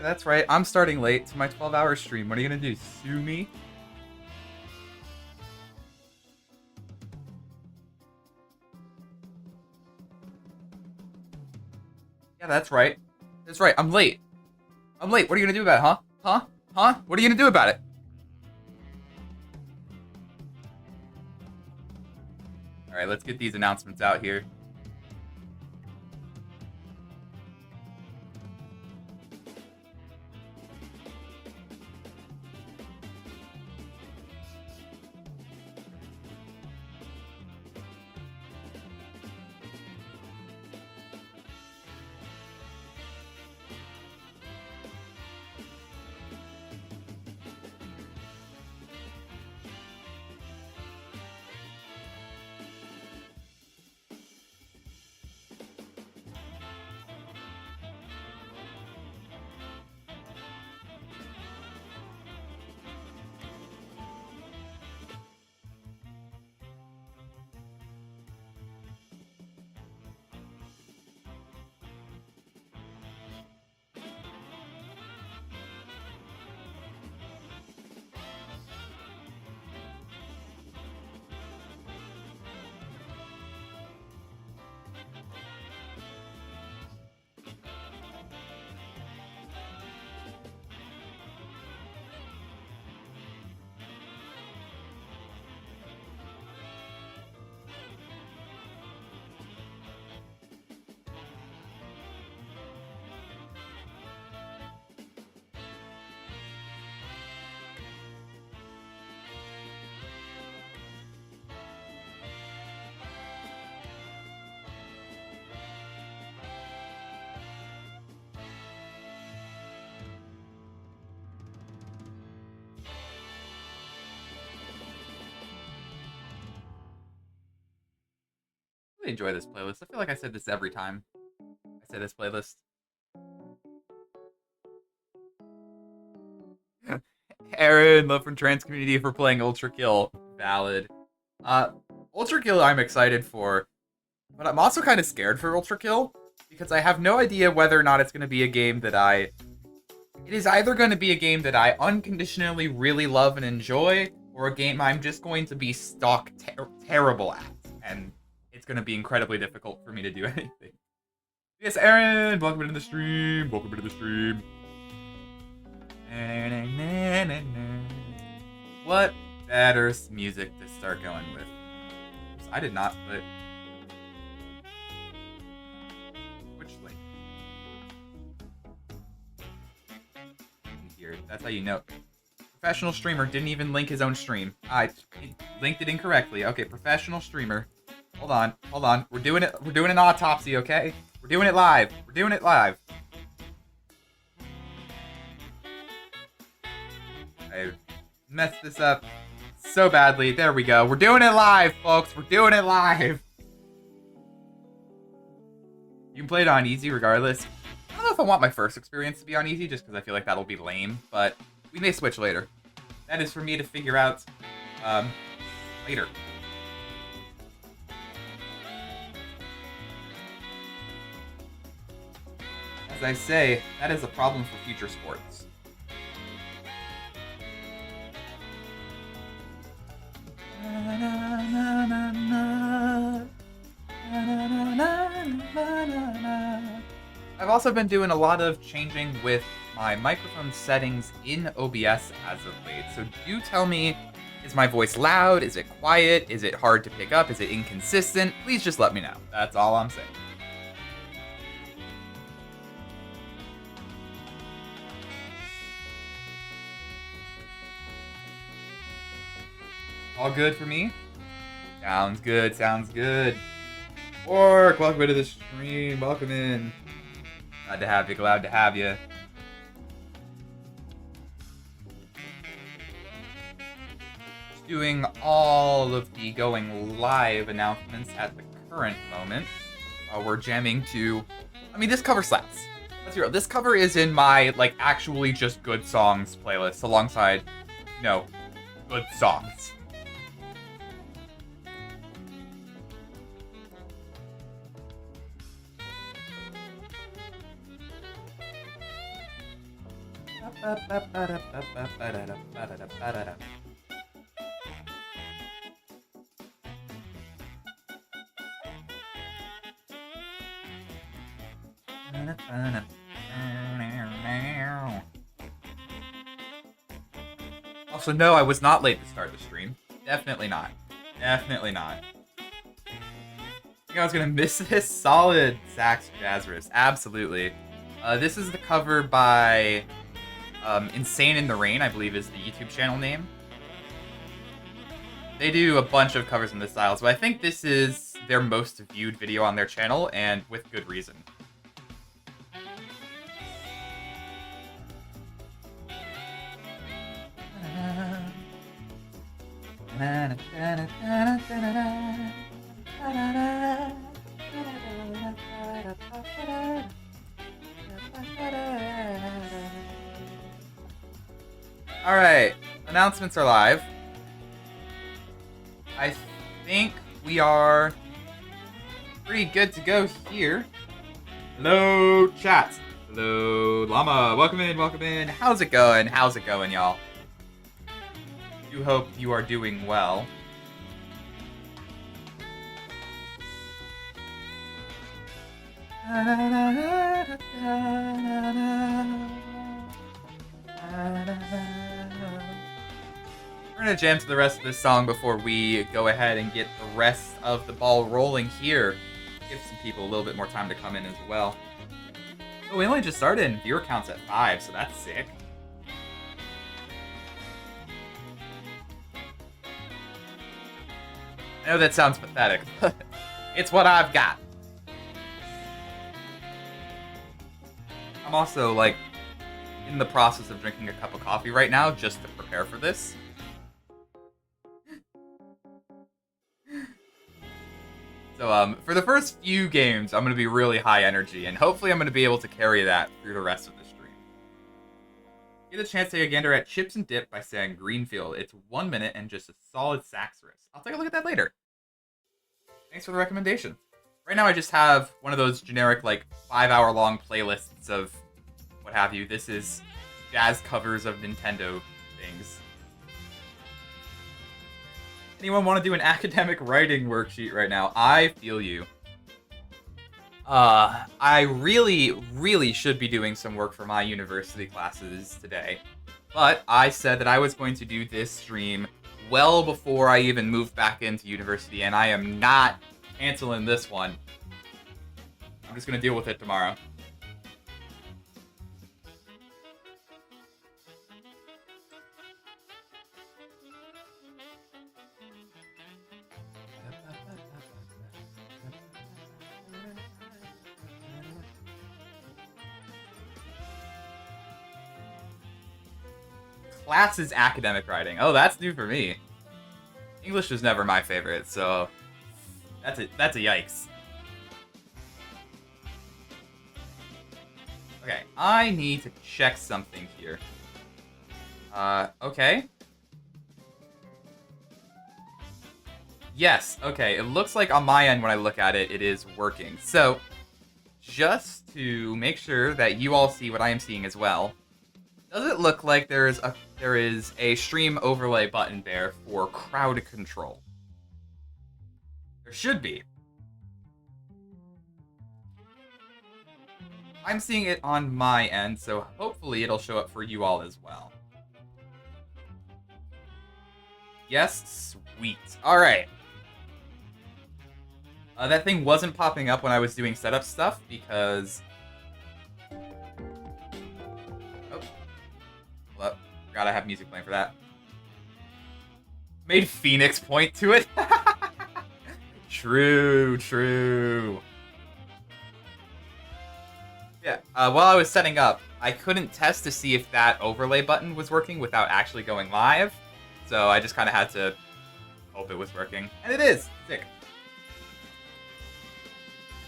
Yeah, that's right. I'm starting late to my 12-hour stream. What are you gonna do? Sue me? Yeah, that's right. That's right. I'm late. I'm late. What are you gonna do about it, huh? Huh? Huh? What are you gonna do about it? Alright, let's get these announcements out here. I really enjoy this playlist. I feel like I said this every time I say this playlist. Aaron, love from trans community for playing Ultra Kill. Valid. Uh, Ultra Kill I'm excited for, but I'm also kind of scared for Ultra Kill because I have no idea whether or not it's going to be a game that I. It is either going to be a game that I unconditionally really love and enjoy, or a game I'm just going to be stock terrible at, and it's going to be incredibly difficult for me to do anything. Yes, Aaron, welcome into the stream. Welcome into the stream. What better music to start going with? I did not put which link here. That's how you know. Professional streamer didn't even link his own stream. I linked it incorrectly. Okay, professional streamer. Hold on, hold on. We're doing it. We're doing an autopsy. Okay, we're doing it live. We're doing it live. I messed this up so badly. There we go. We're doing it live, folks. We're doing it live. You can play it on easy regardless. I don't know if I want my first experience to be on easy just because I feel like that'll be lame, but we may switch later. That is for me to figure out later. As I say, that is a problem for future sports. I've also been doing a lot of changing with my microphone settings in OBS as of late, so do tell me, is my voice loud? Is it quiet? Is it hard to pick up? Is it inconsistent? Please just let me know. That's all I'm saying. All good for me? Sounds good, sounds good. Orc, welcome to the stream. Welcome in. Glad to have you, glad to have you. Just doing all of the going live announcements at the current moment. We're jamming to... I mean, this cover slaps. Let's be real. This cover is in my, like, actually just good songs playlist alongside, you know, good songs. Also, no, I was not late to start the stream. Definitely not. Definitely not. I think I was gonna miss this. Solid sax jazz riffs. Absolutely. This is the cover by Insane in the Rain, I believe is the YouTube channel name. They do a bunch of covers in this style, so I think this is their most viewed video on their channel, and with good reason. Alright, announcements are live. I think we are pretty good to go here. Hello, chat. Hello, Llama. Welcome in, welcome in. How's it going? How's it going, y'all? Do hope you are doing well. We're gonna jam to the rest of this song before we go ahead and get the rest of the ball rolling here. Give some people a little bit more time to come in as well. Oh, we only just started and viewer count's at 5, so that's sick. I know that sounds pathetic, but it's what I've got. I'm also, like, in the process of drinking a cup of coffee right now just to prepare for this. So, for the first few games, I'm going to be really high energy, and hopefully I'm going to be able to carry that through the rest of the stream. Get a chance to take a gander at Chips and Dip by saying Greenfield. It's 1 minute and just a solid sax riff. I'll take a look at that later. Thanks for the recommendation. Right now I just have one of those generic, like, 5-hour-long playlists of what have you. This is jazz covers of Nintendo things. Anyone want to do an academic writing worksheet right now? I feel you. I really should be doing some work for my university classes today. But I said that I was going to do this stream well before I even moved back into university, and I am not canceling this one. I'm just going to deal with it tomorrow. Class is academic writing. Oh, that's new for me. English was never my favorite, so that's a yikes. Okay, I need to check something here. Okay. Yes, okay, it looks like on my end when I look at it, it is working. So, just to make sure that you all see what I am seeing as well, does it look like there is a stream overlay button there for crowd control? There should be. I'm seeing it on my end, so hopefully it'll show up for you all as well. Yes, sweet. Alright. That thing wasn't popping up when I was doing setup stuff because... Oh, forgot I have music playing for that. Made Phoenix point to it. True. Yeah, while I was setting up, I couldn't test to see if that overlay button was working without actually going live. So I just kind of had to hope it was working. And it is! Sick.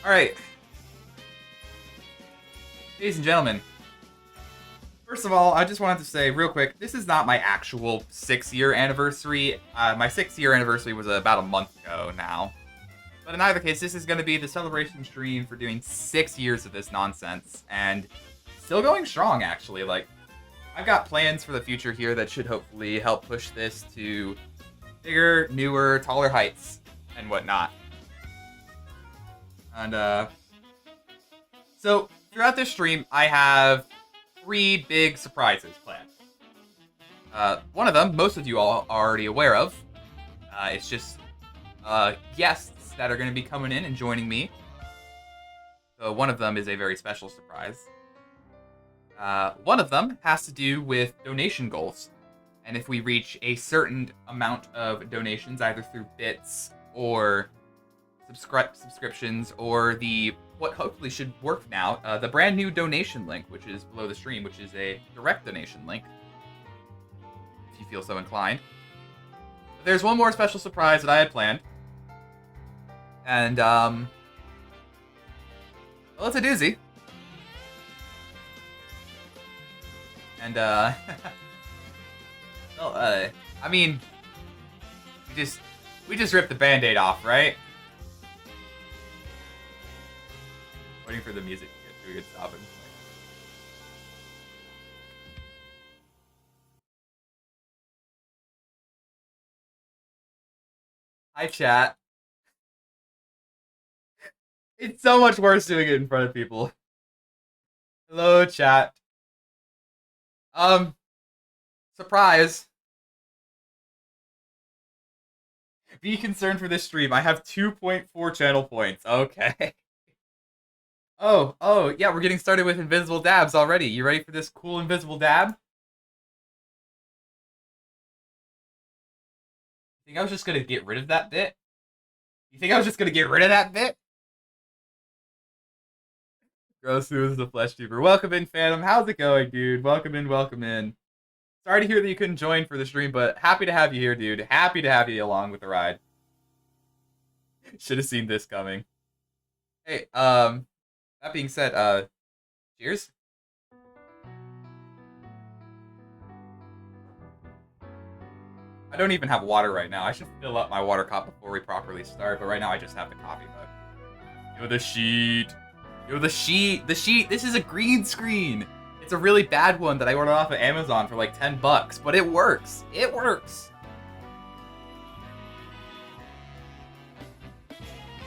Alright. Ladies and gentlemen. First of all, I just wanted to say real quick, this is not my actual 6-year anniversary. My 6-year anniversary was about a month ago now. But in either case, this is going to be the celebration stream for doing 6 years of this nonsense. And still going strong, actually. Like, I've got plans for the future here that should hopefully help push this to bigger, newer, taller heights and whatnot. And so throughout this stream, I have 3 big surprises planned. One of them, most of you all are already aware of. It's just guests that are going to be coming in and joining me. So one of them is a very special surprise. One of them has to do with donation goals. And if we reach a certain amount of donations, either through bits or subscriptions or what hopefully should work now, the brand new donation link, which is below the stream, which is a direct donation link, if you feel so inclined. But there's one more special surprise that I had planned. And, well, it's a doozy. And, well, I mean, we just ripped the Band-Aid off, right? Waiting for the music to get through. We could stop it. Hi, chat. It's so much worse doing it in front of people. Hello, chat. Surprise. Be concerned for this stream. I have 2.4 channel points. Okay. Oh, yeah, we're getting started with invisible dabs already. You ready for this cool invisible dab? You think I was just gonna get rid of that bit? You think I was just gonna get rid of that bit? Gross, who is the flesh tuber? Welcome in, Phantom. How's it going, dude? Welcome in, welcome in. Sorry to hear that you couldn't join for the stream, but happy to have you here, dude. Happy to have you along with the ride. Should have seen this coming. Hey, that being said, cheers. I don't even have water right now. I should fill up my water cup before we properly start, but right now I just have the coffee mug. Yo, the sheet. Yo, the sheet. The sheet. This is a green screen. It's a really bad one that I ordered off of Amazon for like $10, but it works. It works.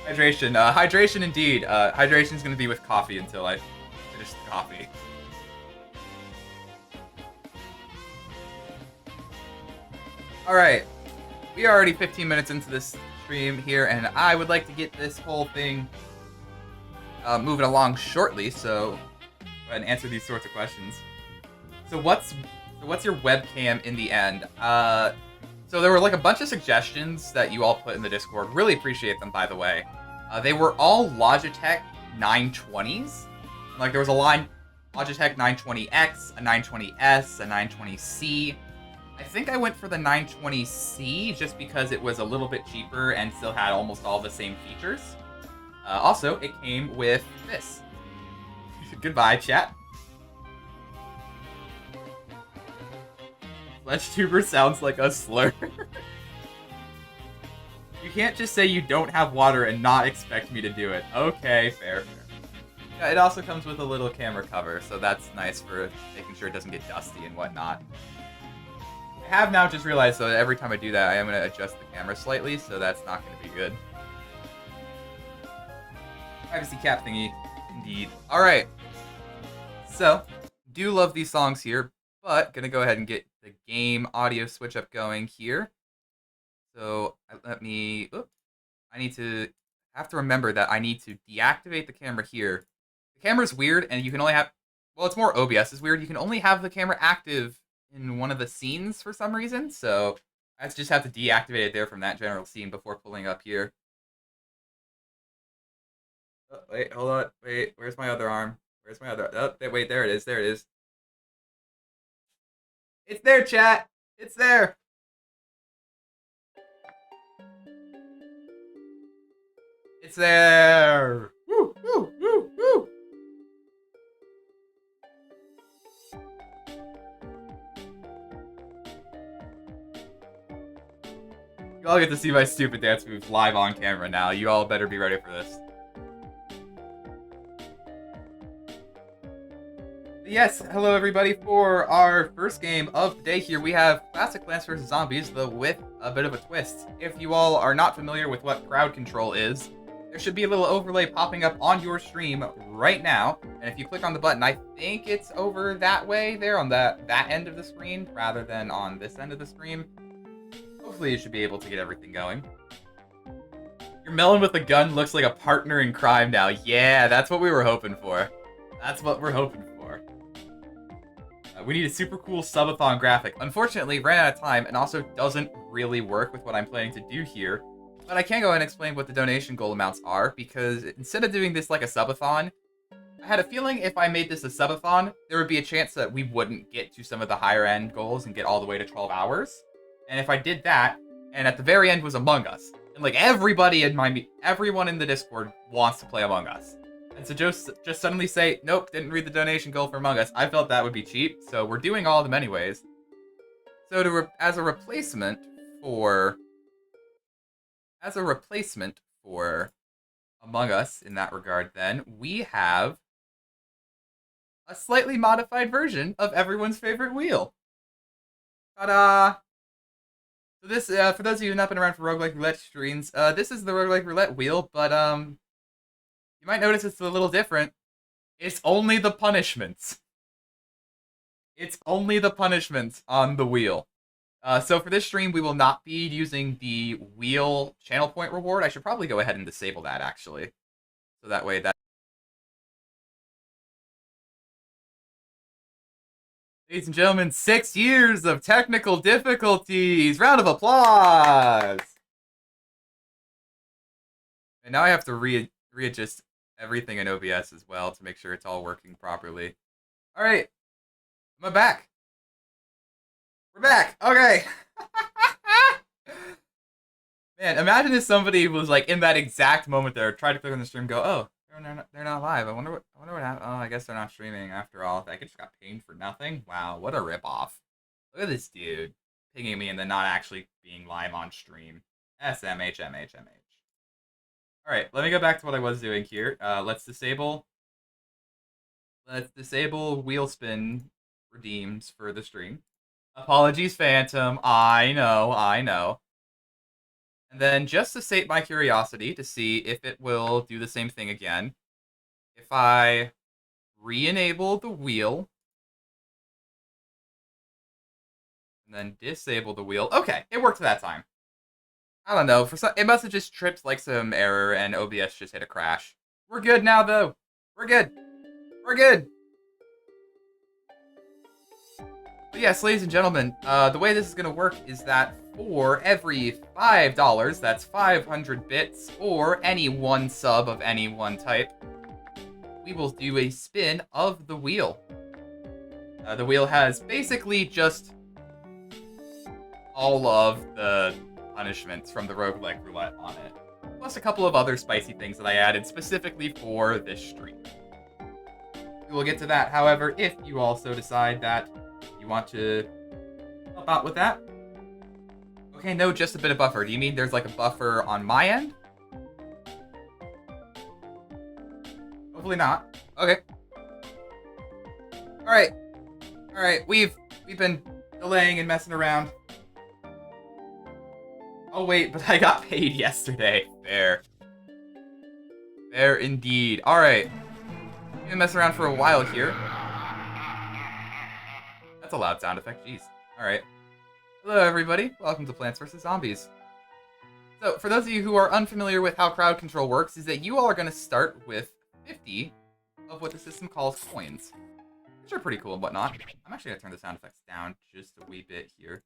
Hydration. Hydration indeed. Hydration is going to be with coffee until I finish the coffee. Alright. We are already 15 minutes into this stream here, and I would like to get this whole thing moving along shortly, so go ahead and answer these sorts of questions. So what's your webcam in the end? So there were like a bunch of suggestions that you all put in the Discord. Really appreciate them, by the way. They were all Logitech 920s. Like there was a line Logitech 920X, a 920S, a 920C. I think I went for the 920C just because it was a little bit cheaper and still had almost all the same features. Also, it came with this. Goodbye, chat. FleshTuber sounds like a slur. You can't just say you don't have water and not expect me to do it. Okay, fair. Yeah, it also comes with a little camera cover, so that's nice for making sure it doesn't get dusty and whatnot. I have now just realized, though, that every time I do that, I am going to adjust the camera slightly, so that's not going to be good. Privacy cap thingy, indeed. Alright. So, do love these songs here, but gonna go ahead and get the game audio switch up going here. So, let me... Oops. I have to remember that I need to deactivate the camera here. The camera's weird, and you can only have... Well, it's more OBS is weird. You can only have the camera active in one of the scenes for some reason, so I just have to deactivate it there from that general scene before pulling up here. Oh, wait, hold on. Wait, where's my other arm? Where's my other... Oh, wait, there it is. There it is. It's there, chat. It's there. It's there. Woo, woo, woo, woo. You all get to see my stupid dance moves live on camera now. You all better be ready for this. Yes, hello everybody. For our first game of the day here, we have classic Plants vs. Zombies, though with a bit of a twist. If you all are not familiar with what crowd control is, there should be a little overlay popping up on your stream right now. And if you click on the button, I think it's over that way there on that end of the screen, rather than on this end of the screen. Hopefully you should be able to get everything going. Your melon with a gun looks like a partner in crime now. Yeah, that's what we were hoping for. That's what we're hoping for. We need a super cool Subathon graphic. Unfortunately, ran out of time and also doesn't really work with what I'm planning to do here. But I can go ahead and explain what the donation goal amounts are, because instead of doing this like a Subathon, I had a feeling if I made this a Subathon, there would be a chance that we wouldn't get to some of the higher end goals and get all the way to 12 hours. And if I did that, and at the very end was Among Us, and like everyone in the Discord wants to play Among Us. And so just suddenly say, nope, didn't read the donation goal for Among Us. I felt that would be cheap, so we're doing all of them anyways. So as a replacement for Among Us in that regard, then we have a slightly modified version of everyone's favorite wheel. Ta-da! So this, for those of you who have not been around for roguelike roulette streams, this is the roguelike roulette wheel, but you might notice it's a little different. It's only the punishments. It's only the punishments on the wheel. So for this stream, we will not be using the wheel channel point reward. I should probably go ahead and disable that, actually. So that way that... Ladies and gentlemen, 6 years of technical difficulties! Round of applause! And now I have to readjust everything in OBS as well to make sure it's all working properly. Alright. I'm back. We're back. Okay. Man, imagine if somebody was like in that exact moment there, tried to click on the stream, go, oh, they're not live. I wonder what happened. Oh, I guess they're not streaming after all. I just got pinged for nothing. Wow, what a ripoff. Look at this dude pinging me and then not actually being live on stream. SMHMHMH. Alright, let me go back to what I was doing here. Let's disable wheel spin redeems for the stream. Apologies, Phantom. I know. And then just to sate my curiosity to see if it will do the same thing again, if I re-enable the wheel and then disable the wheel. Okay, it worked that time. I don't know. It must have just tripped like some error and OBS just hit a crash. We're good now, though. We're good. But yes, ladies and gentlemen, the way this is going to work is that for every $5, that's 500 bits, or any one sub of any one type, we will do a spin of the wheel. The wheel has basically just all of the punishments from the roguelike roulette on it, plus a couple of other spicy things that I added specifically for this stream. We will get to that, however, if you also decide that you want to help out with that. Okay, no, just a bit of buffer. Do you mean there's like a buffer on my end? Hopefully not. Okay. Alright, we've been delaying and messing around. Oh wait, but I got paid yesterday. Fair indeed. Alright. We've been messing around for a while here. That's a loud sound effect, jeez. Alright. Hello everybody, welcome to Plants vs. Zombies. So, for those of you who are unfamiliar with how crowd control works, is that you all are going to start with 50 of what the system calls coins. Which are pretty cool and whatnot. I'm actually going to turn the sound effects down just a wee bit here.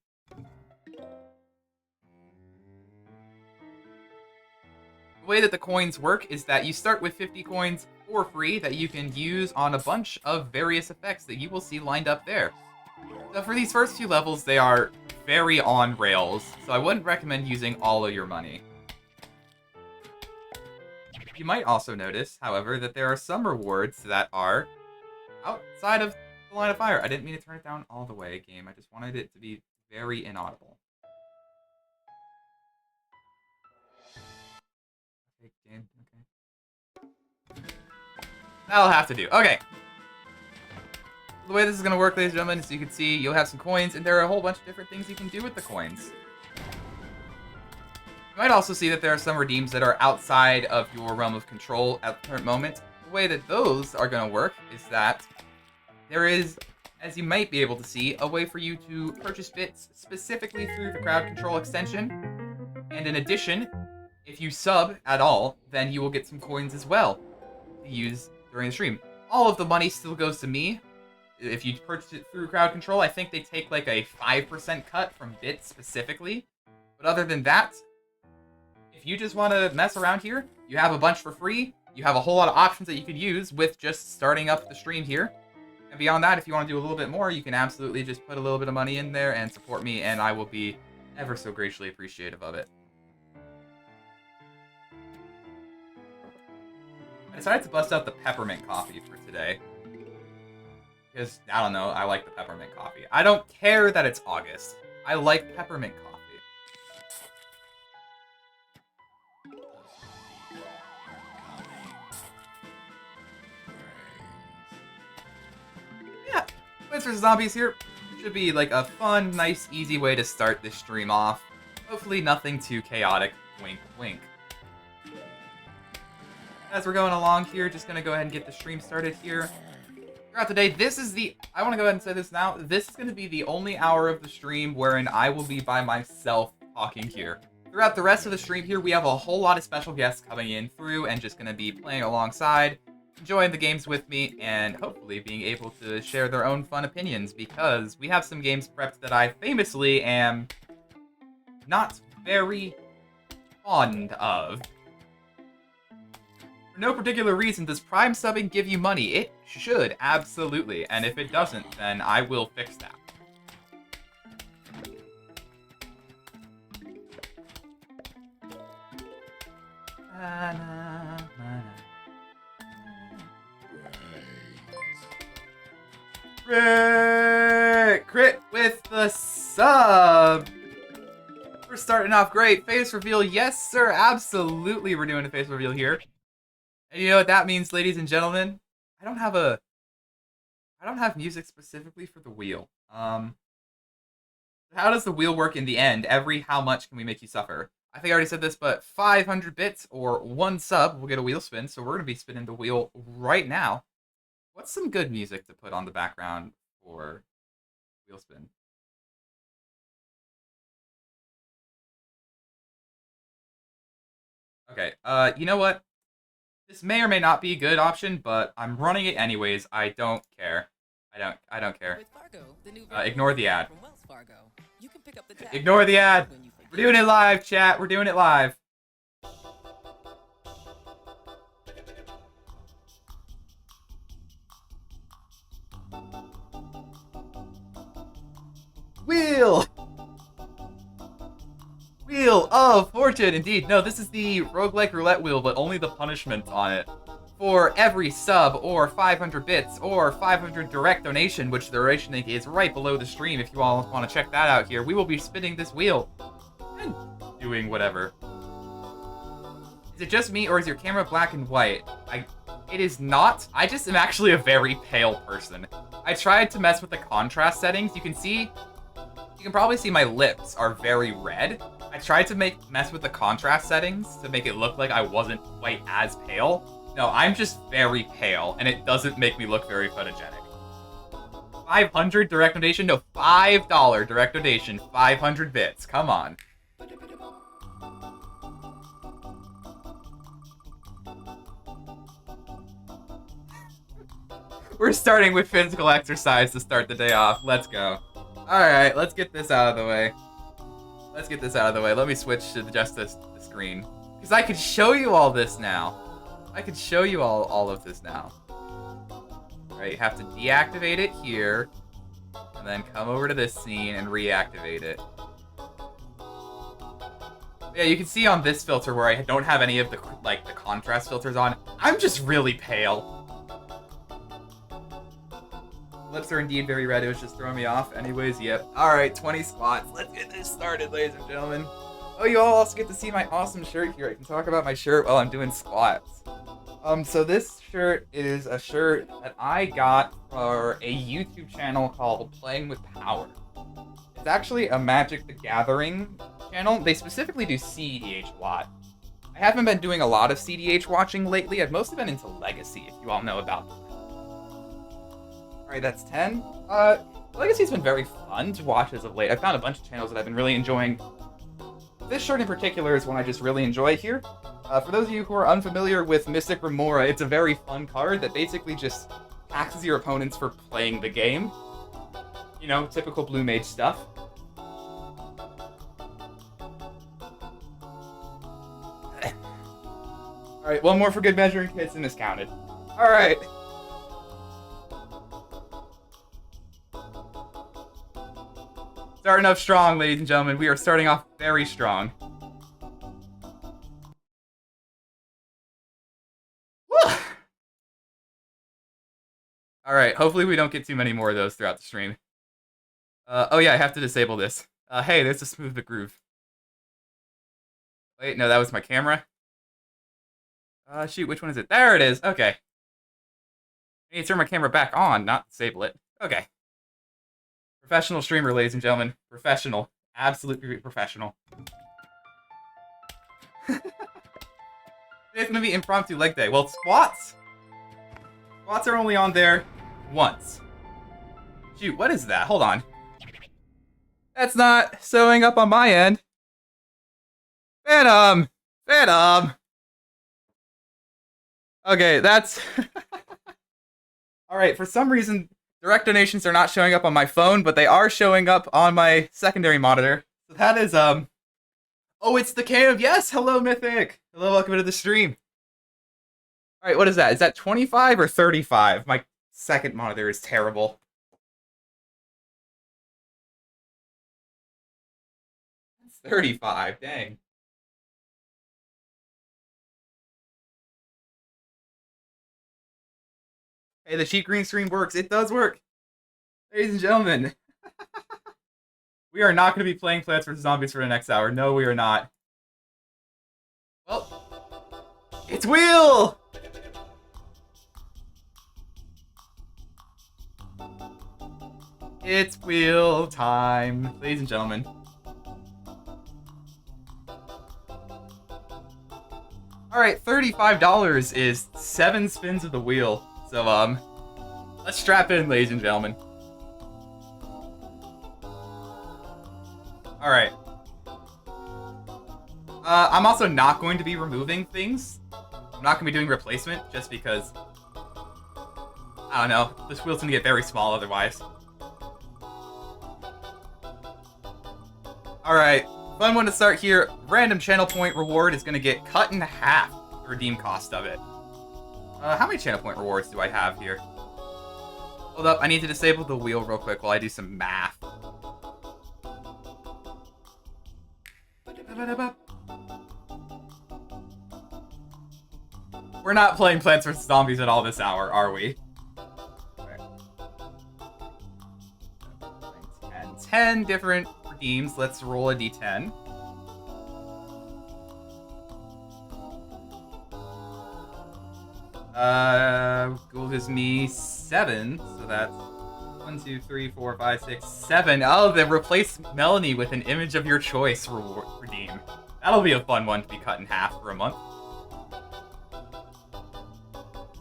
The way that the coins work is that you start with 50 coins for free that you can use on a bunch of various effects that you will see lined up there. So for these first few levels, they are very on rails, so I wouldn't recommend using all of your money. You might also notice, however, that there are some rewards that are outside of the line of fire. I didn't mean to turn it down all the way, game. I just wanted it to be very inaudible. Okay, game, okay. That'll have to do. Okay. The way this is going to work, ladies and gentlemen, is you can see you'll have some coins, and there are a whole bunch of different things you can do with the coins. You might also see that there are some redeems that are outside of your realm of control at the current moment. The way that those are going to work is that there is, as you might be able to see, a way for you to purchase bits specifically through the crowd control extension. And in addition, if you sub at all, then you will get some coins as well to use during the stream. All of the money still goes to me. If you purchase it through crowd control, I think they take like a 5% cut from bits specifically. But other than that, if you just want to mess around here, you have a bunch for free. You have a whole lot of options that you could use with just starting up the stream here. And beyond that, if you want to do a little bit more, you can absolutely just put a little bit of money in there and support me, and I will be ever so graciously appreciative of it. I decided to bust out the peppermint coffee for today. Because, I don't know, I like the peppermint coffee. I don't care that it's August. I like peppermint coffee. Yeah, Plants vs. Zombies here should be like a fun, nice, easy way to start this stream off. Hopefully nothing too chaotic. Wink, wink. As we're going along here, just gonna go ahead and get the stream started here. Throughout the day, I want to go ahead and say this now, this is going to be the only hour of the stream wherein I will be by myself talking here. Throughout the rest of the stream here, we have a whole lot of special guests coming in through and just going to be playing alongside, enjoying the games with me, and hopefully being able to share their own fun opinions, because we have some games prepped that I famously am not very fond of. For no particular reason, does Prime subbing give you money? It should, absolutely. And if it doesn't, then I will fix that. Crit with the sub! We're starting off great. Face reveal, yes sir, absolutely we're doing a face reveal here. And you know what that means, ladies and gentlemen? I don't have music specifically for the wheel. How does the wheel work in the end? How much can we make you suffer? I think I already said this, but 500 bits or 1 sub will get a wheel spin, so we're going to be spinning the wheel right now. What's some good music to put on the background for wheel spin? Okay, you know what? This may or may not be a good option, but I'm running it anyways. I don't care. I don't care. Ignore the ad. Ignore the ad. We're doing it live, chat. We're doing it live. Wheel! Wheel of Fortune, indeed. No, this is the roguelike roulette wheel, but only the punishment on it. For every sub, or 500 bits, or 500 direct donation, which the donation link is right below the stream if you all want to check that out here, we will be spinning this wheel. And doing whatever. Is it just me, or is your camera black and white? It is not. I just am actually a very pale person. I tried to mess with the contrast settings. You can probably see my lips are very red. I tried to mess with the contrast settings to make it look like I wasn't quite as pale. No, I'm just very pale, and it doesn't make me look very photogenic. 500 direct donation? No, $5 direct donation, 500 bits. Come on. We're starting with physical exercise to start the day off. Let's go. Alright, let's get this out of the way. Let me switch to just the screen. Because I could show you all this now. I could show you all of this now. Alright, you have to deactivate it here. And then come over to this scene and reactivate it. Yeah, you can see on this filter where I don't have any of the contrast filters on. I'm just really pale. Lips are indeed very red. It was just throwing me off. Anyways, yep. Alright, 20 squats. Let's get this started, ladies and gentlemen. Oh, you all also get to see my awesome shirt here. I can talk about my shirt while I'm doing squats. So this shirt is a shirt that I got for a YouTube channel called Playing with Power. It's actually a Magic the Gathering channel. They specifically do CEDH a lot. I haven't been doing a lot of CDH watching lately. I've mostly been into Legacy, if you all know about that. Alright, that's 10. Legacy's been very fun to watch as of late. I found a bunch of channels that I've been really enjoying. This shirt in particular is one I just really enjoy here. For those of you who are unfamiliar with Mystic Remora, it's a very fun card that basically just taxes your opponents for playing the game. You know, typical Blue Mage stuff. Alright, one more for good measure and hits and miscounted. Alright. Starting off strong, ladies and gentlemen. We are starting off very strong. Alright, hopefully we don't get too many more of those throughout the stream. Oh yeah, I have to disable this. Hey, there's a smooth the groove. Wait, no, that was my camera. Shoot, which one is it? There it is, okay. I need to turn my camera back on, not disable it. Okay. Professional streamer, ladies and gentlemen. Professional. Absolutely professional. It's gonna be impromptu leg day. Well, squats! Squats are only on there once. Shoot, what is that? Hold on. That's not showing up on my end. Phantom! Phantom! Okay, that's... Alright, for some reason, direct donations are not showing up on my phone, but they are showing up on my secondary monitor. So that is, Oh, it's the cam! Yes! Hello, Mythic! Hello, welcome to the stream. Alright, what is that? Is that 25 or 35? My second monitor is terrible. It's 35, dang. Hey, the cheap green screen works. It does work. Ladies and gentlemen. We are not going to be playing Plants vs. Zombies for the next hour. No, we are not. Well, it's Wheel! It's Wheel time, ladies and gentlemen. Alright, $35 is 7 spins of the wheel. So, let's strap in, ladies and gentlemen. Alright. I'm also not going to be removing things. I'm not going to be doing replacement, just because... I don't know. This wheel's going to get very small otherwise. Alright. Fun one to start here. Random channel point reward is going to get cut in half, the redeem cost of it. How many channel point rewards do I have here? Hold up, I need to disable the wheel real quick while I do some math. We're not playing Plants vs. Zombies at all this hour, are we? Okay. 10 different redeems. Let's roll a d10. Gold is me 7, so that's 1, 2, 3, 4, 5, 6, 7. Oh, then replace Melanie with an image of your choice redeem. That'll be a fun one to be cut in half for a month.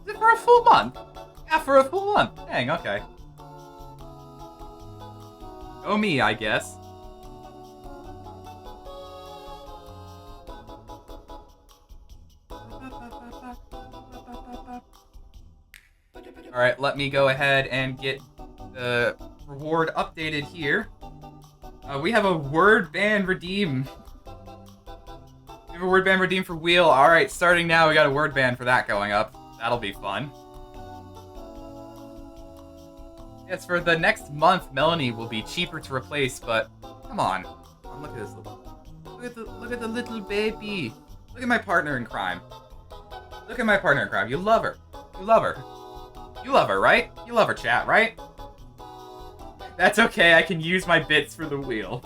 Is it for a full month? Yeah, for a full month. Dang, okay. Oh me, I guess. Alright, let me go ahead and get the reward updated here. We have a word band redeem. We have a word band redeem for Wheel. Alright, starting now, we got a word band for that going up. That'll be fun. Yes, for the next month, Melanie will be cheaper to replace, but come on. Look at this little... Look at the little baby. Look at my partner in crime. Look at my partner in crime. You love her. You love her. You love her, right? You love her, chat, right? That's okay, I can use my bits for the wheel.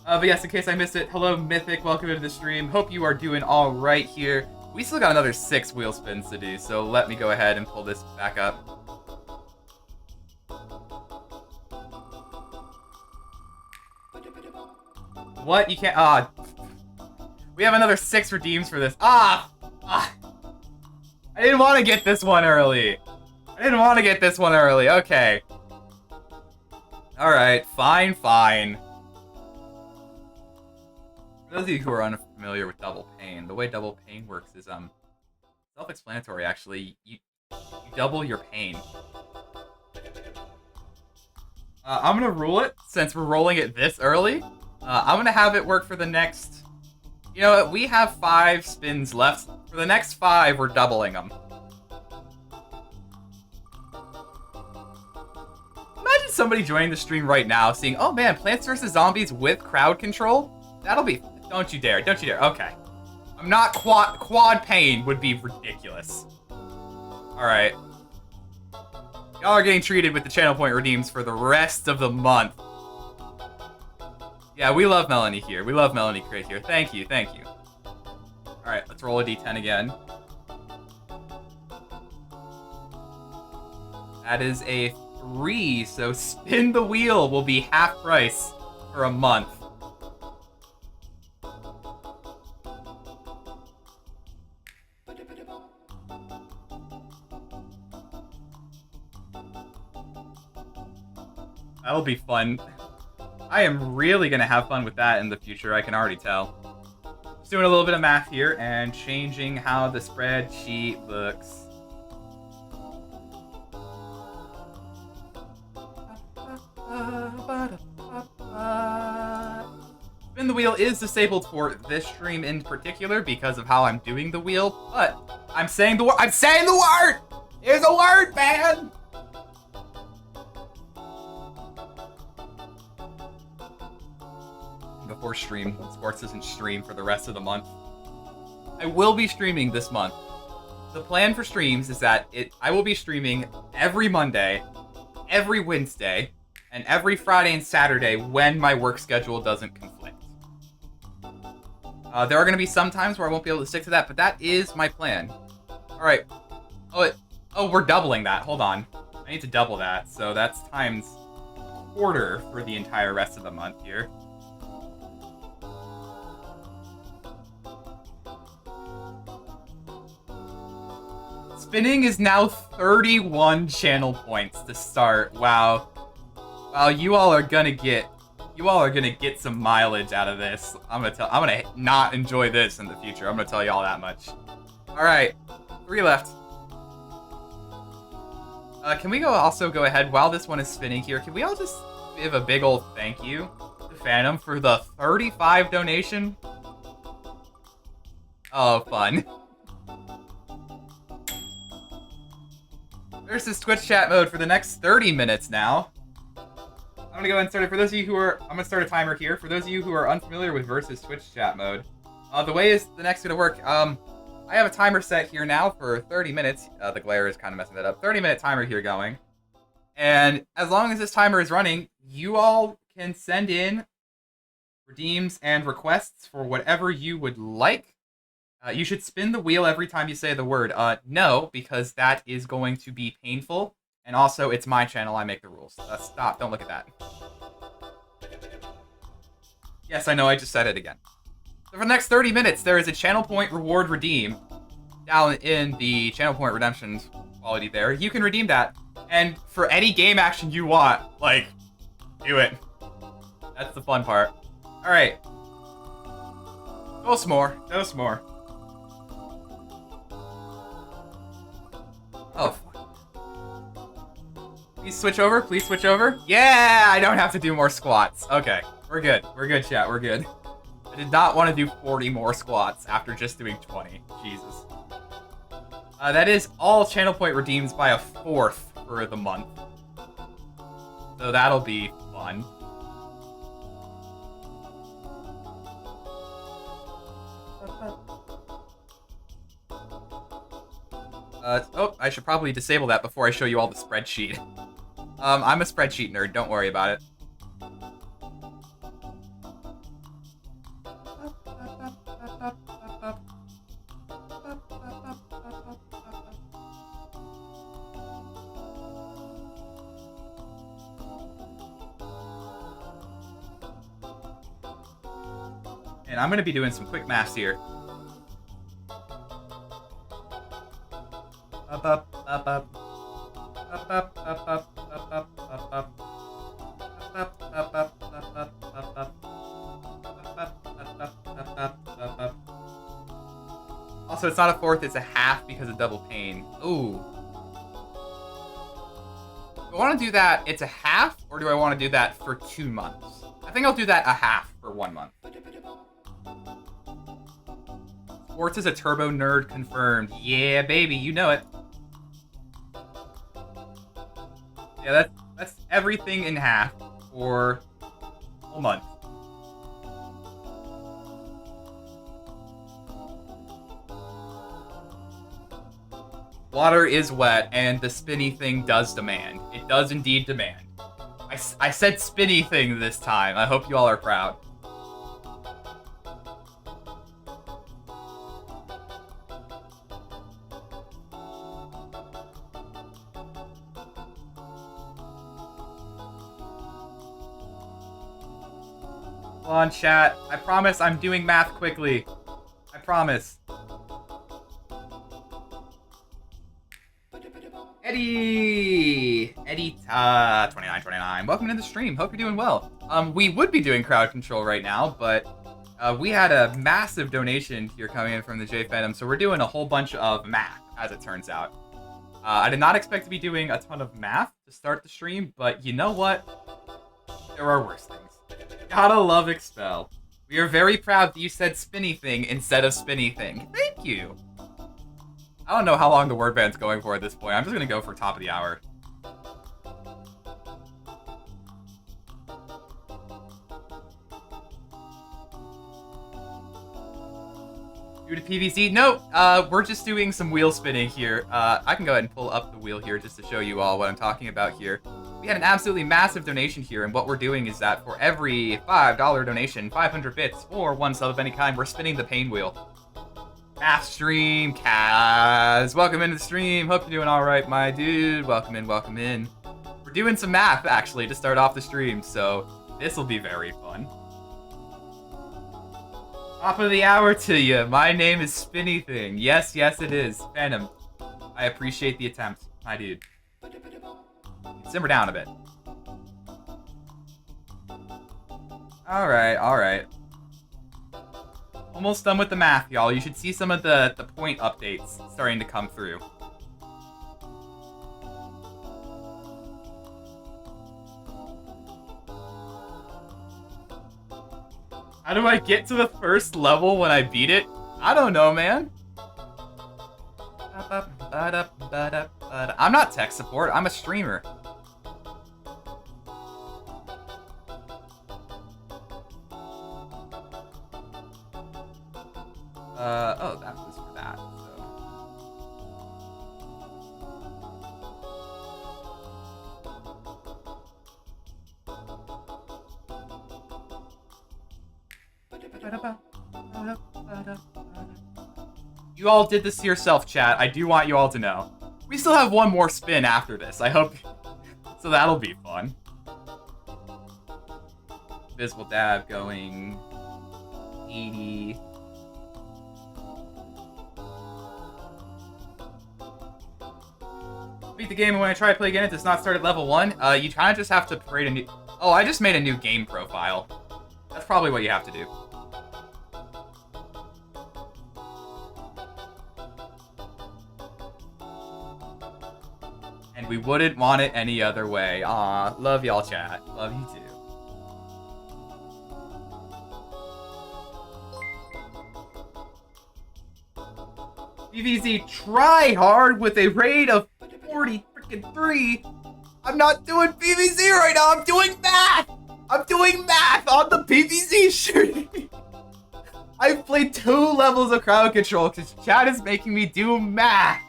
But yes, in case I missed it, hello, Mythic, welcome to the stream. Hope you are doing alright here. We still got another 6 wheel spins to do, so let me go ahead and pull this back up. What? You can't... we have another 6 redeems for this. I didn't want to get this one early. Okay. Alright, fine. For those of you who are unfamiliar with double pain, the way double pain works is self-explanatory actually. You double your pain. I'm gonna rule it since we're rolling it this early. I'm gonna have it work for the next... You know what? We have 5 spins left. For the next 5, we're doubling them. Imagine somebody joining the stream right now seeing, oh man, Plants vs. Zombies with crowd control? That'll be... Don't you dare. Okay. I'm not quad pain would be ridiculous. Alright. Y'all are getting treated with the channel point redeems for the rest of the month. Yeah, we love Melanie here. We love Melanie Crit here. Thank you. Alright, let's roll a d10 again. That is a 3, so spin the wheel will be half price for a month. That'll be fun. I am really gonna have fun with that in the future, I can already tell. Just doing a little bit of math here and changing how the spreadsheet looks. Spin the wheel is disabled for this stream in particular because of how I'm doing the wheel, but I'm saying the word. There's a word, man! Before stream, sports doesn't stream for the rest of the month. I will be streaming this month. The plan for streams is that I will be streaming every Monday, every Wednesday, and every Friday and Saturday when my work schedule doesn't conflict. There are going to be some times where I won't be able to stick to that, but that is my plan. Alright. Oh, we're doubling that. Hold on. I need to double that, so that's times quarter for the entire rest of the month here. Spinning is now 31 channel points to start. Wow. Wow, you all are gonna get some mileage out of this. I'm gonna not enjoy this in the future. I'm gonna tell you all that much. Alright. 3 left. Can we also go ahead while this one is spinning here? Can we all just give a big old thank you to Phantom for the 35 donation? Oh, fun. Versus Twitch chat mode for the next 30 minutes now. I'm gonna go ahead and start it. For those of you who are, I'm gonna start a timer here. For those of you who are unfamiliar with versus Twitch chat mode, the way is the next gonna work. I have a timer set here now for 30 minutes. The glare is kind of messing that up. 30-minute timer here going. And as long as this timer is running, you all can send in redeems and requests for whatever you would like. You should spin the wheel every time you say the word no, because that is going to be painful. And also, it's my channel, I make the rules. Stop, don't look at that. Yes, I know, I just said it again. So for the next 30 minutes, there is a channel point reward redeem down in the channel point redemption quality there. You can redeem that. And for any game action you want, like, do it. That's the fun part. Alright. No s'more. Oh, fuck. Please switch over. Yeah, I don't have to do more squats. Okay, we're good, chat, we're good. I did not want to do 40 more squats after just doing 20. Jesus. That is all channel point redeems by a 4th for the month. So that'll be fun. Oh, I should probably disable that before I show you all the spreadsheet. I'm a spreadsheet nerd, don't worry about it. And I'm gonna be doing some quick maths here. Up, up, up, up. Up, up, up, up, up, up, up, up. Up, up, up, up, up, up, up, up. Also, it's not a fourth, it's a half because of double pane. Ooh. Do I want to do that, it's a half, or do I want to do that for 2 months? I think I'll do that a half for 1 month. Sports is a turbo nerd confirmed. Yeah, baby, you know it. Yeah, that's everything in half for a whole month. Water is wet, and the spinny thing does demand. It does indeed demand. I said spinny thing this time. I hope you all are proud. Come on, chat. I promise I'm doing math quickly. I promise. Eddie 2929. Welcome to the stream. Hope you're doing well. We would be doing crowd control right now, but we had a massive donation here coming in from the J Phantom, so we're doing a whole bunch of math, as it turns out. I did not expect to be doing a ton of math to start the stream, but you know what? There are worse things. Gotta love Expel. We are very proud that you said spinny thing instead of spinny thing. Thank you. I don't know how long the word band's going for at this point. I'm just gonna go for top of the hour. Due to PVC? No, we're just doing some wheel spinning here. I can go ahead and pull up the wheel here just to show you all what I'm talking about here. We had an absolutely massive donation here, and what we're doing is that for every $5 donation, 500 bits, or 1 sub of any kind, we're spinning the pain wheel. Math stream, Kaz. Welcome into the stream. Hope you're doing alright, my dude. Welcome in, welcome in. We're doing some math, actually, to start off the stream, so this will be very fun. Top of the hour to you. My name is Spinny Thing. Yes, yes, it is. Phantom. I appreciate the attempt, my dude. Simmer down a bit. Alright, alright. Almost done with the math, y'all. You should see some of the point updates starting to come through. How do I get to the first level when I beat it? I don't know, man. I'm not tech support, I'm a streamer. Oh, that was for that, You all did this to yourself, chat. I do want you all to know. We still have one more spin after this, I hope. So that'll be fun. Visible dab going 80. Beat the game, and when I try to play again, it does not start at level 1. You kind of just have to create a new... Oh, I just made a new game profile. That's probably what you have to do. And we wouldn't want it any other way. Aw, love y'all, chat. Love you too. PVZ try hard with a rate of 43. I'm not doing PVZ right now. I'm doing math. I'm doing math on the PVZ stream. I've played 2 levels of crowd control because chat is making me do math.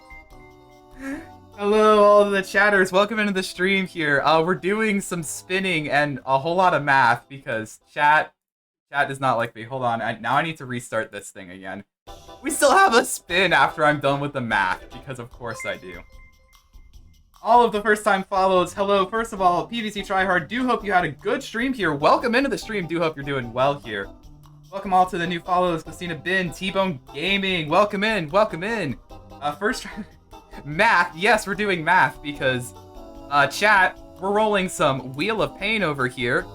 Hello, all of the chatters. Welcome into the stream here. We're doing some spinning and a whole lot of math because chat does not like me. Hold on. Now I need to restart this thing again. We still have a spin after I'm done with the math because of course I do. All of the first time follows, hello. First of all, PVC Tryhard, do hope you had a good stream here. Welcome into the stream. Do hope you're doing well here. Welcome all to the new follows. Christina Bin, T-Bone Gaming. Welcome in. Welcome in. First, math. Yes, we're doing math because, chat, we're rolling some Wheel of Pain over here.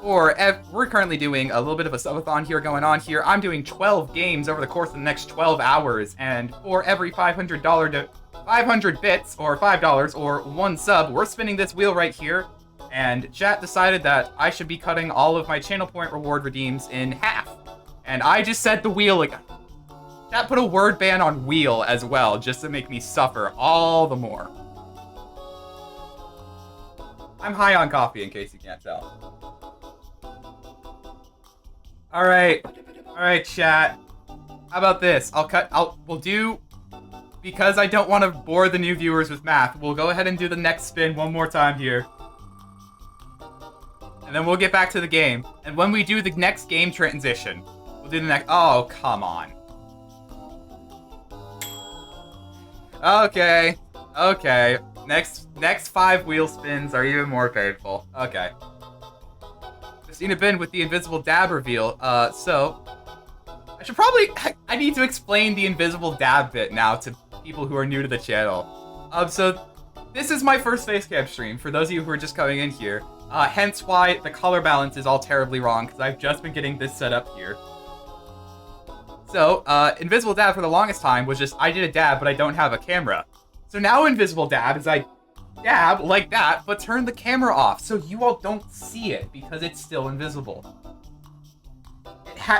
We're currently doing a little bit of a subathon here going on here. I'm doing 12 games over the course of the next 12 hours. And for every $500 500 bits, or $5, or 1 sub, we're spinning this wheel right here. And chat decided that I should be cutting all of my channel point reward redeems in half. And I just said the wheel again. Chat put a word ban on wheel as well, just to make me suffer all the more. I'm high on coffee, in case you can't tell. Alright, chat. How about this? We'll do, because I don't want to bore the new viewers with math, we'll go ahead and do the next spin one more time here. And then we'll get back to the game. And when we do the next game transition, we'll do the next... Oh, come on. Okay. Next 5 wheel spins are even more painful. Okay. Christina Bin with the invisible dab reveal. So... I should probably... I need to explain the invisible dab bit now to people who are new to the channel. So... This is my first Facecam stream, for those of you who are just coming in here. Hence why the color balance is all terribly wrong, because I've just been getting this set up here. So, Invisible Dab for the longest time was just, I did a dab, but I don't have a camera. So now Invisible Dab is I dab like that, but turn the camera off, so you all don't see it, because it's still invisible.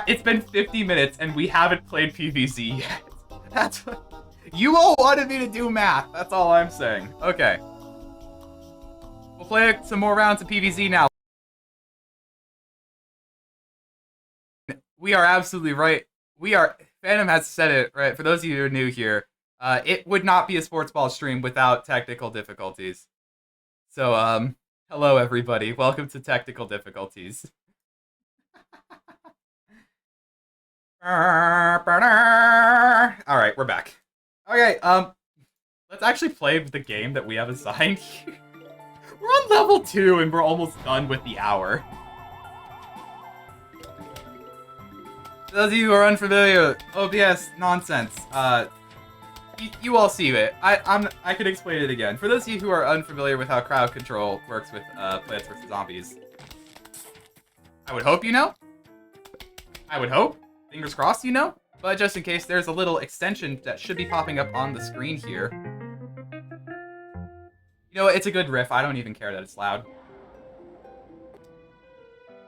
It's been 50 minutes, and we haven't played PvZ yet. That's what... You all wanted me to do math, that's all I'm saying. Okay. We'll play some more rounds of PvZ now. We are absolutely right. Phantom has said it, right? For those of you who are new here, it would not be a sports ball stream without technical difficulties. So, hello everybody. Welcome to Technical Difficulties. Alright, we're back. Okay, let's actually play the game that we have assigned here. We're on level 2 and we're almost done with the hour. For those of you who are unfamiliar, OBS nonsense. You all see it. I could explain it again. For those of you who are unfamiliar with how crowd control works with Plants vs. Zombies, I would hope you know. I would hope. Fingers crossed you know. But just in case, there's a little extension that should be popping up on the screen here. You know what? It's a good riff. I don't even care that it's loud.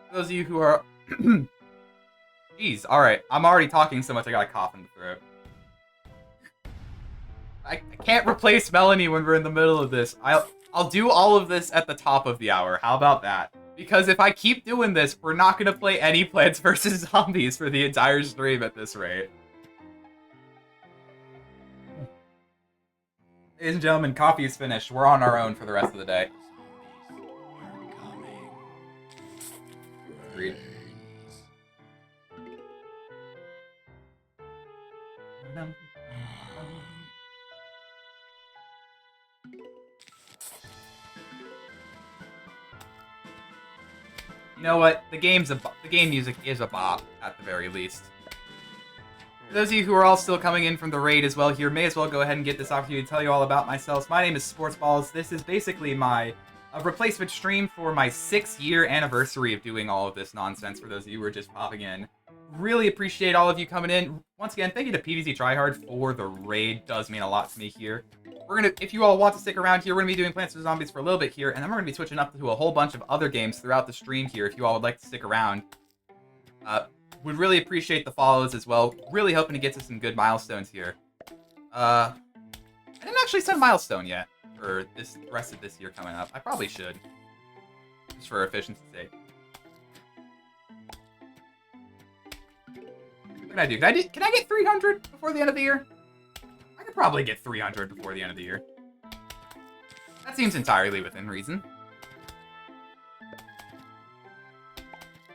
For those of you who are... Jeez, alright. I'm already talking so much I got a cough in the throat. I can't replace Melanie when we're in the middle of this. I'll do all of this at the top of the hour. How about that? Because if I keep doing this, we're not going to play any Plants vs. Zombies for the entire stream at this rate. Ladies and gentlemen, coffee is finished. We're on our own for the rest of the day. Agreed. You know what? The game music is a bop, at the very least. For those of you who are all still coming in from the raid as well here, may as well go ahead and get this opportunity to tell you all about myself. My name is Sportsballs. This is basically my replacement stream for my 6-year anniversary of doing all of this nonsense, for those of you who are just popping in. Really appreciate all of you coming in. Once again, thank you to PvZ Tryhard for the raid. Does mean a lot to me here. If you all want to stick around here, we're going to be doing Plants vs. Zombies for a little bit here, and then we're going to be switching up to a whole bunch of other games throughout the stream here if you all would like to stick around. Would really appreciate the follows as well. Really hoping to get to some good milestones here. I didn't actually set a milestone yet for the rest of this year coming up. I probably should. Just for efficiency's sake. What can I do? Can I get 300 before the end of the year? I could probably get 300 before the end of the year. That seems entirely within reason.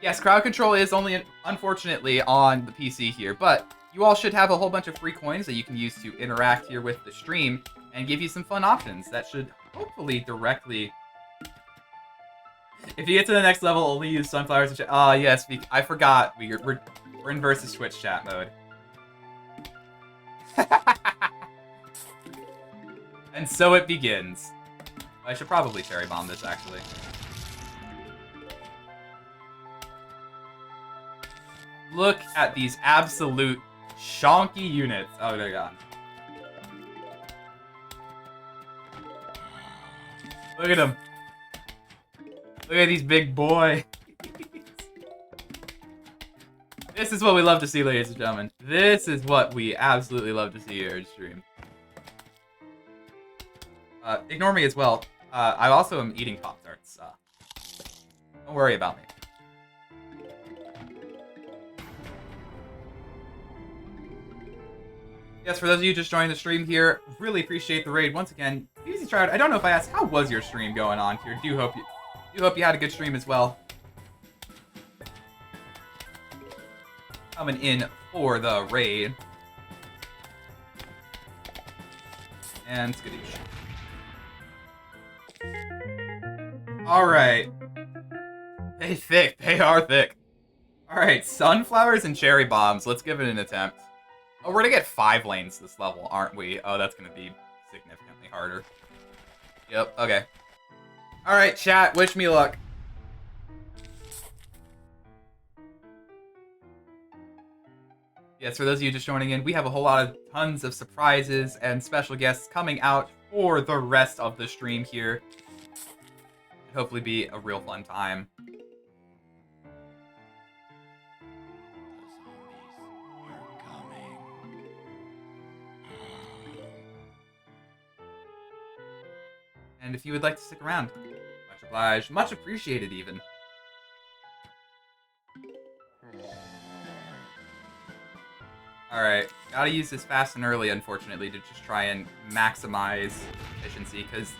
Yes, crowd control is only, unfortunately, on the PC here, but you all should have a whole bunch of free coins that you can use to interact here with the stream and give you some fun options that should hopefully directly... If you get to the next level, only use sunflowers. Yes, I forgot. We're in versus Twitch chat mode. And so it begins. I should probably cherry bomb this, actually. Look at these absolute shonky units. Oh, they're gone. Look at them. Look at these big boys. This is what we love to see, ladies and gentlemen. This is what we absolutely love to see here in stream. Ignore me as well. I also am eating Pop-Tarts. Don't worry about me. Yes, for those of you just joining the stream here, really appreciate the raid once again. Easy Child, I don't know if I asked, how was your stream going on here? Do hope you had a good stream as well. Coming in for the raid. And skadoosh. Alright. They thick. They are thick. Alright, sunflowers and cherry bombs. Let's give it an attempt. Oh, we're gonna get 5 lanes this level, aren't we? Oh, that's gonna be significantly harder. Yep, okay. Alright, chat, wish me luck. Yes, for those of you just joining in, we have a whole lot of tons of surprises and special guests coming out for the rest of the stream here. It'll hopefully be a real fun time. And if you would like to stick around, much obliged, much appreciated even. Alright, gotta use this fast and early, unfortunately, to just try and maximize efficiency, because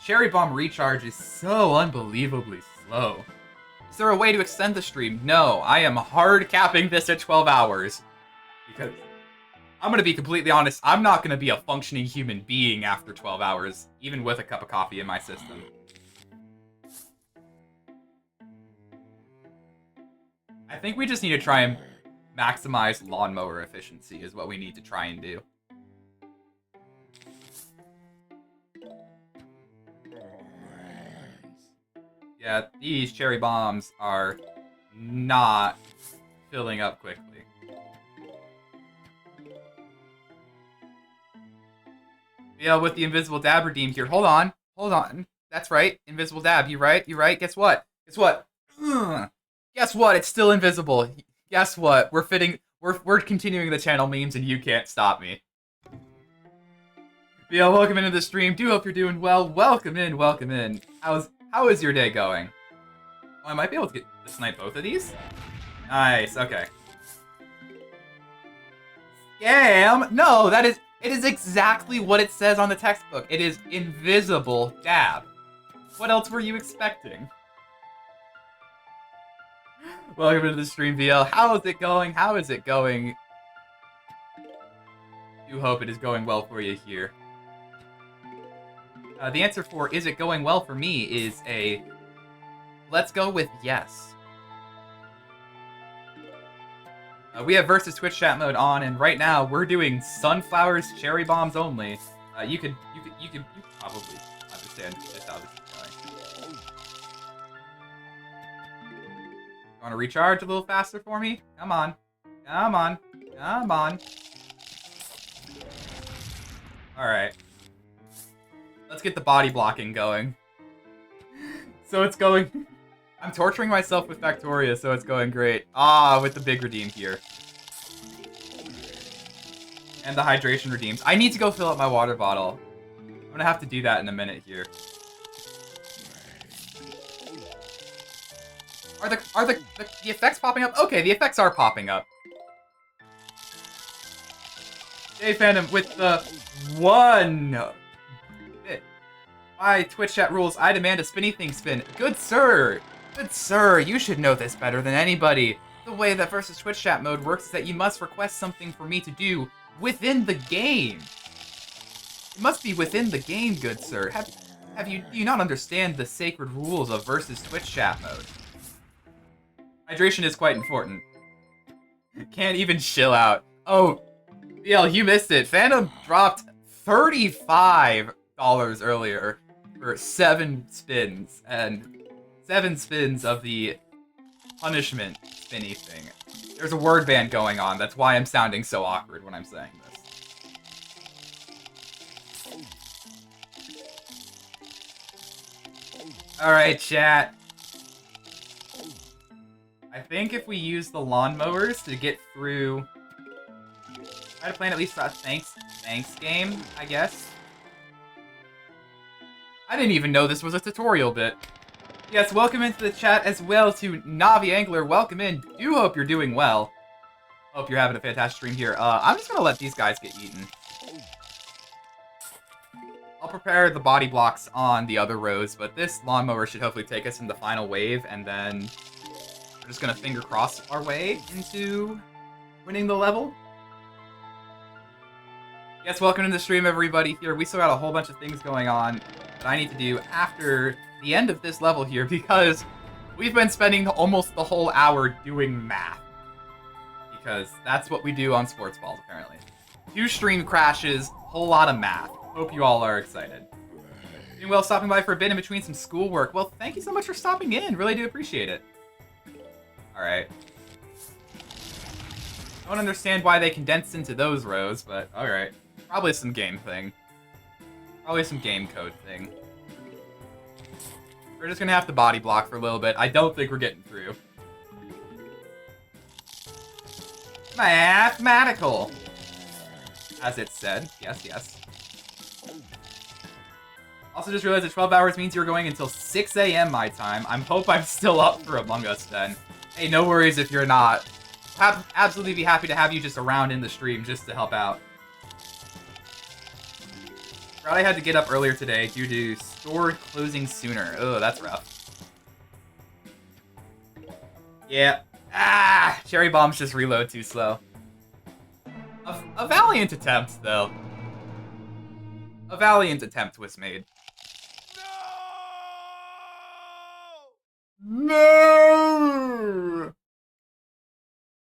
Cherry Bomb recharge is so unbelievably slow. Is there a way to extend the stream? No, I am hard capping this at 12 hours. Because I'm gonna be completely honest, I'm not gonna be a functioning human being after 12 hours, even with a cup of coffee in my system. I think we just need to try and maximize lawnmower efficiency is what we need to try and do. Yeah, these cherry bombs are not filling up quickly. Yeah, with the invisible dab redeemed here. Hold on. Hold on. That's right. Invisible dab. You right? You right? Guess what? Guess what? Ugh. Guess what? It's still invisible. Guess what? We're continuing the channel memes and you can't stop me. Yeah, welcome into the stream. Do hope you're doing well. Welcome in, welcome in. How is your day going? Oh, I might be able to snipe both of these? Nice, okay. Scam! No, it is exactly what it says on the textbook. It is invisible dab. What else were you expecting? Welcome to the stream, VL. How is it going? How is it going? Do hope it is going well for you here. The answer for is it going well for me is a let's go with yes. We have versus Twitch chat mode on, and right now we're doing sunflowers, cherry bombs only. You could probably understand just how this is going. You want to recharge a little faster for me? Come on, come on, come on. All right. Let's get the body blocking going. So it's going... I'm torturing myself with Factoria, so it's going great. Ah, with the big redeem here. And the hydration redeems. I need to go fill up my water bottle. I'm gonna have to do that in a minute here. Are the effects popping up? Okay, the effects are popping up. Hey, Phantom, with the one... Why, Twitch chat rules, I demand a spinny thing spin. Good sir! Good sir, you should know this better than anybody. The way that versus Twitch chat mode works is that you must request something for me to do within the game. It must be within the game, good sir. Do you not understand the sacred rules of versus Twitch chat mode? Hydration is quite important. Can't even chill out. Oh, BL, you missed it. Phantom dropped $35 earlier for 7 spins, and 7 spins of the punishment spinny thing. There's a word band going on. That's why I'm sounding so awkward when I'm saying this. Alright, chat. I think if we use the lawnmowers to get through... Try to plan at least a thanks game, I guess. I didn't even know this was a tutorial bit. Yes, welcome into the chat as well to Navi Angler. Welcome in. Do hope you're doing well. Hope you're having a fantastic stream here. I'm just gonna let these guys get eaten. I'll prepare the body blocks on the other rows, but this lawnmower should hopefully take us in the final wave, and then we're just gonna finger cross our way into winning the level. Yes, welcome to the stream, everybody. Here, we still got a whole bunch of things going on that I need to do after the end of this level here, because we've been spending almost the whole hour doing math. Because that's what we do on Sports Balls, apparently. 2 stream crashes, whole lot of math. Hope you all are excited. Doing well, stopping by for a bit in between some schoolwork. Well, thank you so much for stopping in. Really do appreciate it. Alright. Don't understand why they condensed into those rows, but alright. Probably some game thing. Probably some game code thing. We're just gonna have to body block for a little bit. I don't think we're getting through. Mathematical! As it said. Yes, yes. Also just realized that 12 hours means you're going until 6 a.m. my time. I hope I'm still up for Among Us then. Hey, no worries if you're not. Absolutely be happy to have you just around in the stream just to help out. Forgot I had to get up earlier today due to store closing sooner. Oh, that's rough. Yeah. Ah! Cherry bombs just reload too slow. A valiant attempt, though. A valiant attempt was made. No!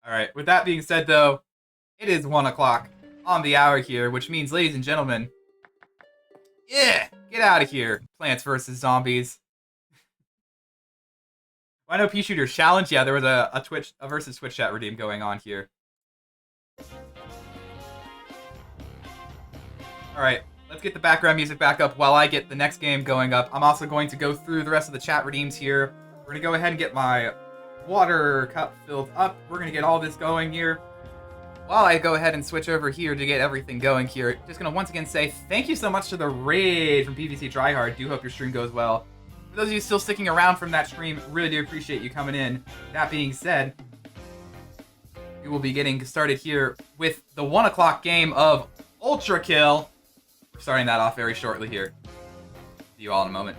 Alright, with that being said, though, it is 1 o'clock on the hour here, which means, ladies and gentlemen, yeah, get out of here, Plants vs. Zombies. I know Pea Shooter's challenge. Yeah, there was a versus Twitch chat redeem going on here. Alright, let's get the background music back up while I get the next game going up. I'm also going to go through the rest of the chat redeems here. We're going to go ahead and get my water cup filled up. We're going to get all this going here. While I go ahead and switch over here to get everything going here, just going to once again say thank you so much to the raid from PVC Tryhard. Do hope your stream goes well. For those of you still sticking around from that stream, really do appreciate you coming in. That being said, we will be getting started here with the 1 o'clock game of Ultra Kill. We're starting that off very shortly here. See you all in a moment.